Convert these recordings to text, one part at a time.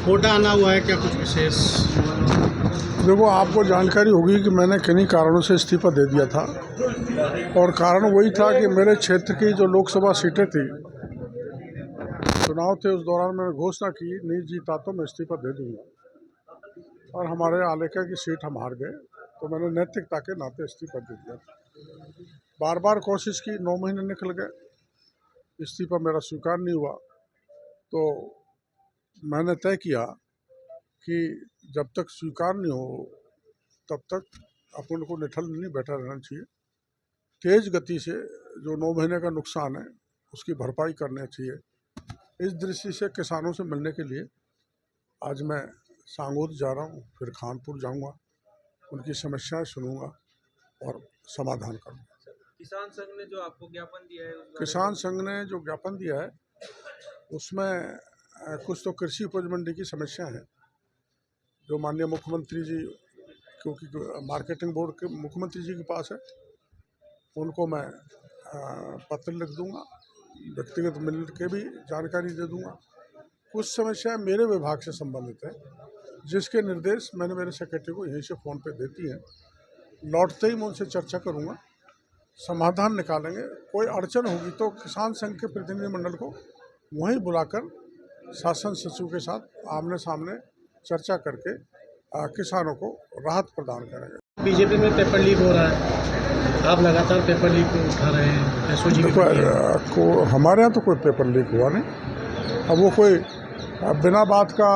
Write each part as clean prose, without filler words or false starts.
कोटा आना हुआ है क्या कुछ विशेष? देखो, आपको जानकारी होगी कि मैंने किन्हीं कारणों से इस्तीफा दे दिया था और कारण वही था कि मेरे क्षेत्र की जो लोकसभा सीटें थी, चुनाव थे, उस दौरान मैंने घोषणा की नहीं जीता तो मैं इस्तीफा दे दूंगा और हमारे आलेखा की सीट हम हार गए, तो मैंने नैतिकता के नाते इस्तीफा दे दिया। बार बार कोशिश की, 9 महीने निकल गए, इस्तीफा मेरा स्वीकार नहीं हुआ। तो मैंने तय किया कि जब तक स्वीकार नहीं हो तब तक अपन को निठल नहीं बैठा रहना चाहिए। तेज गति से जो 9 महीने का नुकसान है उसकी भरपाई करनी चाहिए। इस दृष्टि से किसानों से मिलने के लिए आज मैं सांगोद जा रहा हूँ, फिर खानपुर जाऊँगा, उनकी समस्याएं सुनूंगा और समाधान करूँगा। किसान संघ ने जो आपको ज्ञापन दिया है, किसान संघ ने जो ज्ञापन दिया है उसमें कुछ तो कृषि उपज मंडी की समस्या है जो माननीय मुख्यमंत्री जी, क्योंकि मार्केटिंग बोर्ड के मुख्यमंत्री जी के पास है, उनको मैं पत्र लिख दूंगा, व्यक्तिगत मिल के भी जानकारी दे दूंगा। कुछ समस्याएं मेरे विभाग से संबंधित है जिसके निर्देश मैंने मेरे सेक्रेटरी को यहीं से फ़ोन पे देती हैं। लौटते ही मैं उनसे चर्चा करूंगा, समाधान निकालेंगे। कोई अड़चन होगी तो किसान संघ के प्रतिनिधिमंडल को वहीं बुलाकर शासन सचिव के साथ आमने सामने चर्चा करके किसानों को राहत प्रदान करेंगे। बीजेपी में पेपर लीक हो रहा है, आप लगातार पेपर लीक को उठा रहे हैं एसओजी को। हमारे यहाँ तो कोई पेपर लीक हुआ नहीं। अब वो कोई बिना बात का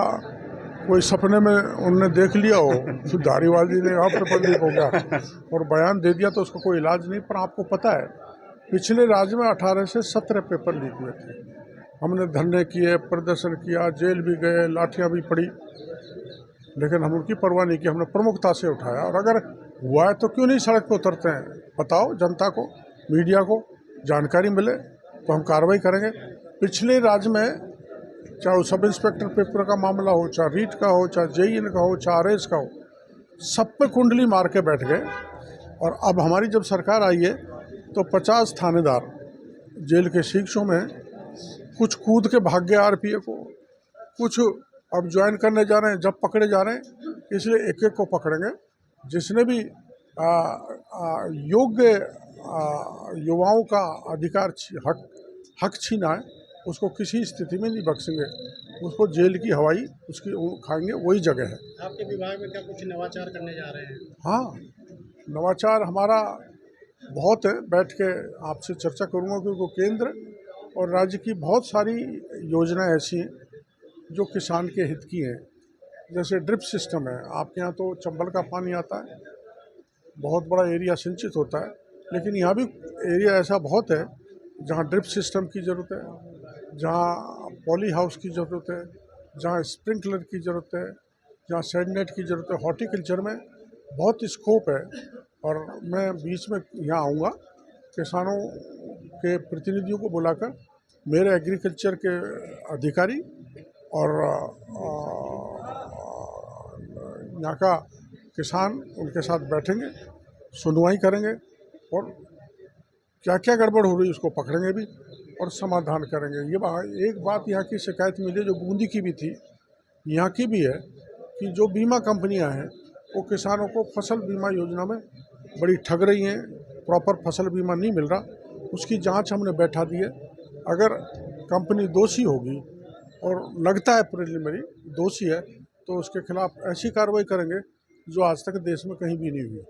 कोई सपने में उनने देख लिया हो तो धारीवाल जी ने पेपर लीक हो गया और बयान दे दिया तो उसका कोई इलाज नहीं। पर आपको पता है पिछले राज्य में 18 से 17 पेपर लीक हुए थे। हमने धरने किए, प्रदर्शन किया, जेल भी गए, लाठियाँ भी पड़ी, लेकिन हम उनकी परवाह नहीं की, हमने प्रमुखता से उठाया। और अगर हुआ है तो क्यों नहीं सड़क पर उतरते हैं? बताओ जनता को, मीडिया को जानकारी मिले तो हम कार्रवाई करेंगे। पिछले राज्य में चाहे वो सब इंस्पेक्टर पेपर का मामला हो, चाहे रीट का हो, चाहे जेईएन का हो, चाहे आरएस का हो, सब पे कुंडली मार के बैठ गए। और अब हमारी जब सरकार आई है तो 50 थानेदार जेल के शिक्षों में, कुछ कूद के भाग गए आरपीएफ को, कुछ अब ज्वाइन करने जा रहे हैं, जब पकड़े जा रहे हैं, इसलिए एक एक को पकड़ेंगे। जिसने भी योग्य युवाओं का अधिकार हक छीना है उसको किसी स्थिति में नहीं बख्शेंगे, उसको जेल की हवाई उसकी खाएंगे, वही जगह है। आपके विभाग में क्या कुछ नवाचार करने जा रहे हैं? हाँ, नवाचार हमारा बहुत है, बैठ के आपसे चर्चा करूँगा, क्योंकि केंद्र और राज्य की बहुत सारी योजनाएं ऐसी हैं जो किसान के हित की हैं। जैसे ड्रिप सिस्टम है, आपके यहाँ तो चंबल का पानी आता है, बहुत बड़ा एरिया सिंचित होता है, लेकिन यहाँ भी एरिया ऐसा बहुत है जहाँ ड्रिप सिस्टम की ज़रूरत है, जहाँ पॉली हाउस की ज़रूरत है, जहाँ स्प्रिंकलर की ज़रूरत है, जहाँ शेड नेट की ज़रूरत है। हॉर्टिकल्चर में बहुत स्कोप है और मैं बीच में यहाँ आऊँगा, किसानों के प्रतिनिधियों को बुलाकर मेरे एग्रीकल्चर के अधिकारी और यहाँ का किसान उनके साथ बैठेंगे, सुनवाई करेंगे और क्या क्या गड़बड़ हो रही है उसको पकड़ेंगे भी और समाधान करेंगे। ये एक बात यहाँ की शिकायत मिली जो बूंदी की भी थी, यहाँ की भी है, कि जो बीमा कंपनियाँ हैं वो किसानों को फसल बीमा योजना में बड़ी ठग रही हैं, प्रॉपर फसल बीमा नहीं मिल रहा। उसकी जांच हमने बैठा दी है। अगर कंपनी दोषी होगी और लगता है प्रिलिमिनरी दोषी है तो उसके खिलाफ ऐसी कार्रवाई करेंगे जो आज तक देश में कहीं भी नहीं हुई।